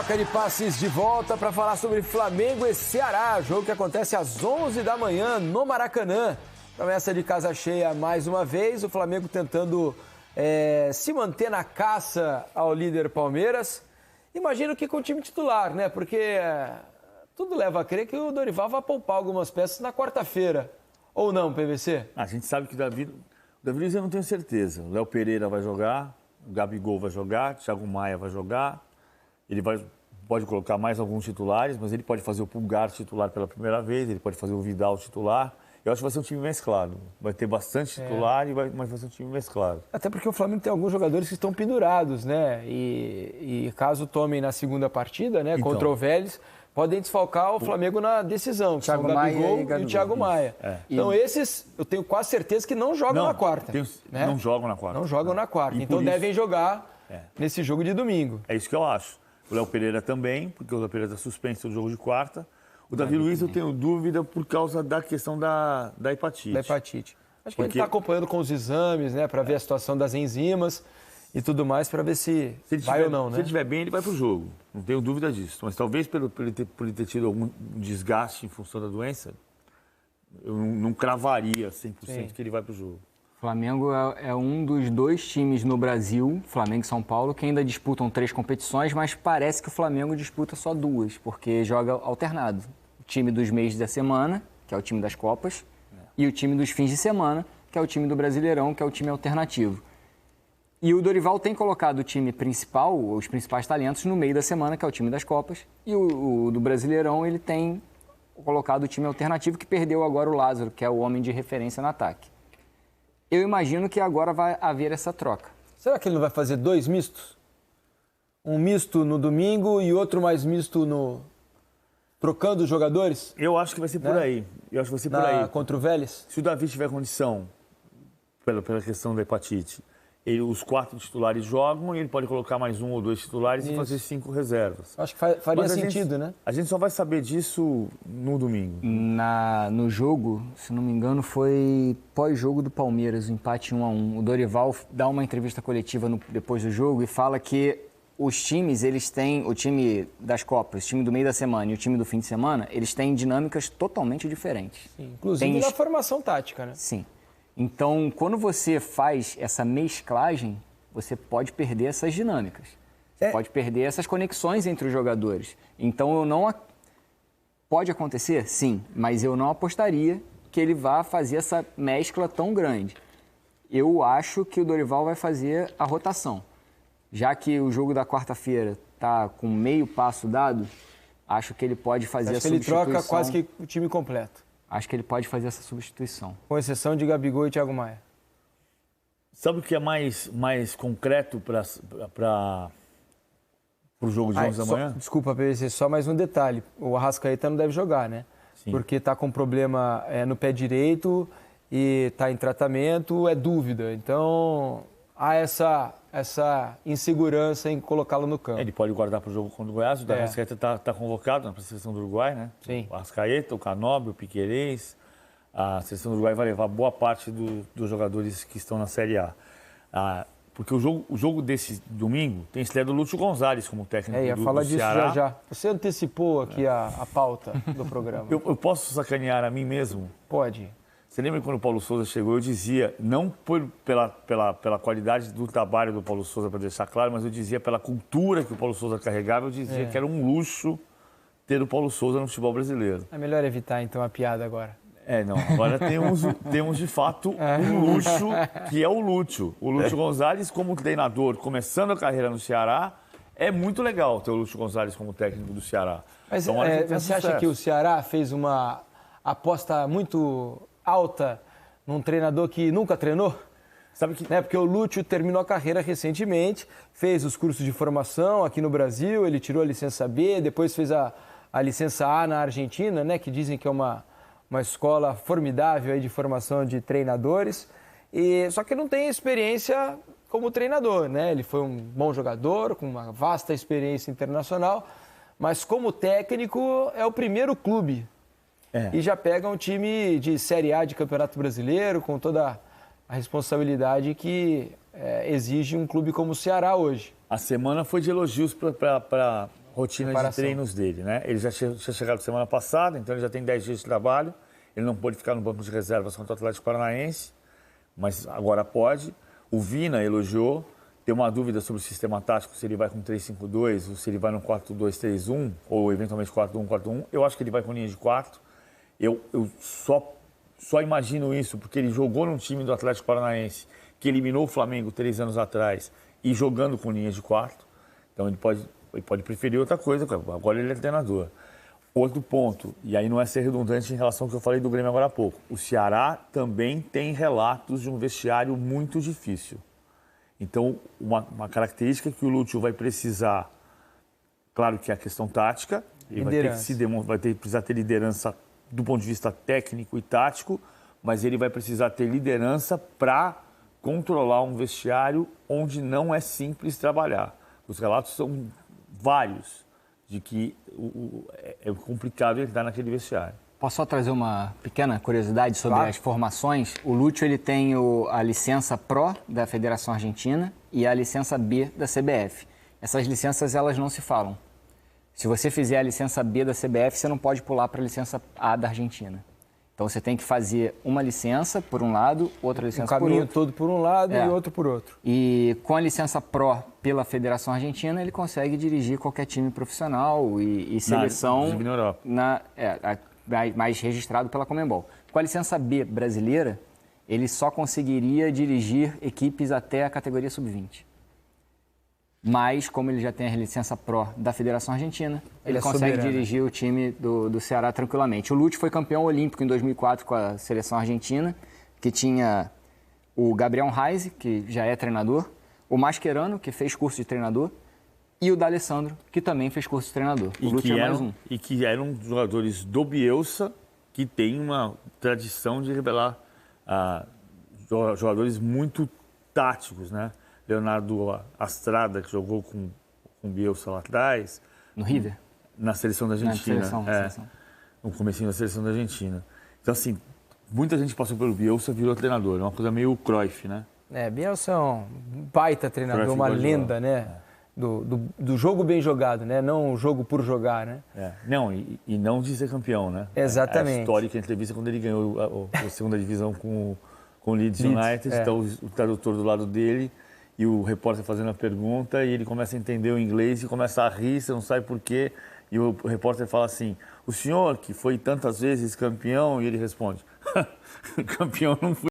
Troca de passes de volta para falar sobre Flamengo e Ceará, jogo que acontece às 11 da manhã no Maracanã. Promessa de casa cheia mais uma vez, o Flamengo tentando se manter na caça ao líder Palmeiras. Imagino que com o time titular, né? Porque tudo leva a crer que o Dorival vai poupar algumas peças na quarta-feira. Ou não, PVC? A gente sabe que o Davi Luiz eu não tenho certeza. O Léo Pereira vai jogar, o Gabigol vai jogar, o Thiago Maia vai jogar. Ele pode colocar mais alguns titulares, mas ele pode fazer o Pulgar titular pela primeira vez, ele pode fazer o Vidal titular. Eu acho que vai ser um time mesclado. Vai ter bastante titular, mas vai ser um time mesclado. Até porque o Flamengo tem alguns jogadores que estão pendurados, né? E caso tomem na segunda partida, né, contra o Vélez, podem desfalcar o Flamengo na decisão, que são o Gabigol e o Thiago Maia. Então esses, eu tenho quase certeza que não jogam na quarta. Né? Não jogam na quarta. Não jogam na quarta. Então devem jogar nesse jogo de domingo. É isso que eu acho. O Léo Pereira também, porque o Léo Pereira está suspenso do jogo de quarta. O Davi Luiz eu tenho dúvida por causa da questão da hepatite. Da hepatite. Acho que ele está acompanhando com os exames, né, para ver a situação das enzimas e tudo mais, para ver se vai ou não, né? Se ele estiver bem, ele vai para o jogo. Não tenho dúvida disso. Mas talvez por ele ter tido algum desgaste em função da doença, eu não cravaria 100% que ele vai para o jogo. O Flamengo é um dos dois times no Brasil, Flamengo e São Paulo, que ainda disputam 3 competições, mas parece que o Flamengo disputa só 2, porque joga alternado. O time dos meios da semana, que é o time das Copas, e o time dos fins de semana, que é o time do Brasileirão, que é o time alternativo. E o Dorival tem colocado o time principal, os principais talentos, no meio da semana, que é o time das Copas, e o do Brasileirão ele tem colocado o time alternativo, que perdeu agora o Lázaro, que é o homem de referência no ataque. Eu imagino que agora vai haver essa troca. Será que ele não vai fazer 2 mistos? Um misto no domingo e outro mais misto no... trocando os jogadores? Eu acho que vai ser por aí. Eu acho que vai ser por aí. Contra o Vélez? Se o Davi tiver condição, pela questão da hepatite, os 4 titulares jogam e ele pode colocar mais 1 ou 2 titulares e fazer 5 reservas. Acho que faria sentido, né? A gente só vai saber disso no domingo. No jogo, se não me engano, foi pós-jogo do Palmeiras, o empate 1-1. O Dorival dá uma entrevista coletiva depois do jogo e fala que os times, eles têm, o time das Copas, o time do meio da semana e o time do fim de semana, eles têm dinâmicas totalmente diferentes. Sim, inclusive na formação tática, né? Sim. Então, quando você faz essa mesclagem, você pode perder essas dinâmicas. Você pode perder essas conexões entre os jogadores. Então, pode acontecer? Sim, mas eu não apostaria que ele vá fazer essa mescla tão grande. Eu acho que o Dorival vai fazer a rotação. Já que o jogo da quarta-feira está com meio passo dado, acho que ele pode fazer a substituição. Ele troca quase que o time completo. Acho que ele pode fazer essa substituição. Com exceção de Gabigol e Thiago Maia. Sabe o que é mais concreto para o jogo de 11 da manhã? Desculpa, PVC, só mais um detalhe. O Arrascaeta não deve jogar, né? Sim. Porque está com problema no pé direito e está em tratamento, é dúvida. Então, há essa insegurança em colocá-lo no campo. Ele pode guardar para o jogo contra o Goiás. O Arrascaeta está convocado na seleção do Uruguai, né? Sim. O Arrascaeta, o Canóbio, o Piquerez. A seleção do Uruguai vai levar boa parte dos jogadores que estão na Série A. Porque o jogo desse domingo tem estreia do Lúcio Gonzalez como técnico do Ceará. Ia falar disso já. Você antecipou aqui a pauta do programa. Eu posso sacanear a mim mesmo? Pode. Você lembra quando o Paulo Souza chegou? Eu dizia, não pela qualidade do trabalho do Paulo Souza, para deixar claro, mas eu dizia pela cultura que o Paulo Souza carregava, eu dizia que era um luxo ter o Paulo Souza no futebol brasileiro. É melhor evitar, então, a piada agora. Não. Agora temos de fato um luxo, que é o Lúcio. O Lúcio Gonzalez, como treinador, começando a carreira no Ceará, é muito legal ter o Lúcio Gonzalez como técnico do Ceará. Mas então, você acha que o Ceará fez uma aposta muito alta num treinador que nunca treinou? Sabe que... Porque o Lúcio terminou a carreira recentemente, fez os cursos de formação aqui no Brasil, ele tirou a licença B, depois fez a licença A na Argentina, né, que dizem que é uma escola formidável aí de formação de treinadores, só que não tem experiência como treinador, né? Ele foi um bom jogador, com uma vasta experiência internacional, mas como técnico é o primeiro clube. E já pega um time de Série A de Campeonato Brasileiro, com toda a responsabilidade que exige um clube como o Ceará hoje. A semana foi de elogios para rotina de preparação. treinos dele, né? Ele já tinha chegado semana passada, então ele já tem 10 dias de trabalho. Ele não pôde ficar no banco de reservas contra o Atlético Paranaense, mas agora pode. O Vina elogiou. Tem uma dúvida sobre o sistema tático, se ele vai com 3-5-2 ou se ele vai no 4-2-3-1 ou eventualmente 4-1-4-1. Eu acho que ele vai com linha de 4. Eu só imagino isso porque ele jogou num time do Atlético Paranaense que eliminou o Flamengo 3 anos atrás e jogando com linha de 4. Então ele pode preferir outra coisa, agora ele é treinador. Outro ponto, e aí não é ser redundante em relação ao que eu falei do Grêmio agora há pouco, o Ceará também tem relatos de um vestiário muito difícil. Então, uma característica que o Lúcio vai precisar, claro que é a questão tática, ele vai precisar ter liderança do ponto de vista técnico e tático, mas ele vai precisar ter liderança para controlar um vestiário onde não é simples trabalhar. Os relatos são vários de que é complicado entrar naquele vestiário. Posso só trazer uma pequena curiosidade sobre as formações? O Lúcio ele tem a licença Pro da Federação Argentina e a licença B da CBF. Essas licenças elas não se falam. Se você fizer a licença B da CBF, você não pode pular para a licença A da Argentina. Então você tem que fazer uma licença por um lado, outra licença por outro. O caminho todo por um lado e outro por outro. E com a licença Pro pela Federação Argentina, ele consegue dirigir qualquer time profissional e seleção Inclusive na Europa. Mais registrado pela Conmebol. Com a licença B brasileira, ele só conseguiria dirigir equipes até a categoria sub-20. Mas, como ele já tem a licença Pro da Federação Argentina, ele consegue dirigir o time do Ceará tranquilamente. O Lúcio foi campeão olímpico em 2004 com a seleção argentina, que tinha o Gabriel Reise, que já é treinador, o Mascherano, que fez curso de treinador, e o D'Alessandro, que também fez curso de treinador. O Lúcio é mais um. E que eram jogadores do Bielsa, que tem uma tradição de revelar jogadores muito táticos, né? Leonardo Astrada, que jogou com o Bielsa lá atrás. No River? Na seleção da Argentina. Na seleção. No comecinho da seleção da Argentina. Então, assim, muita gente passou pelo Bielsa e virou treinador. É uma coisa meio Cruyff, né? Bielsa é um baita treinador, uma lenda, né? Do jogo bem jogado, né? Não o jogo por jogar, né? Não, e não de ser campeão, né? Exatamente. A histórica entrevista quando ele ganhou a segunda divisão com o Leeds United. Então, o tradutor do lado dele e o repórter fazendo a pergunta e ele começa a entender o inglês e começa a rir, você não sabe por quê. E o repórter fala assim, o senhor que foi tantas vezes campeão? E ele responde, campeão não fui.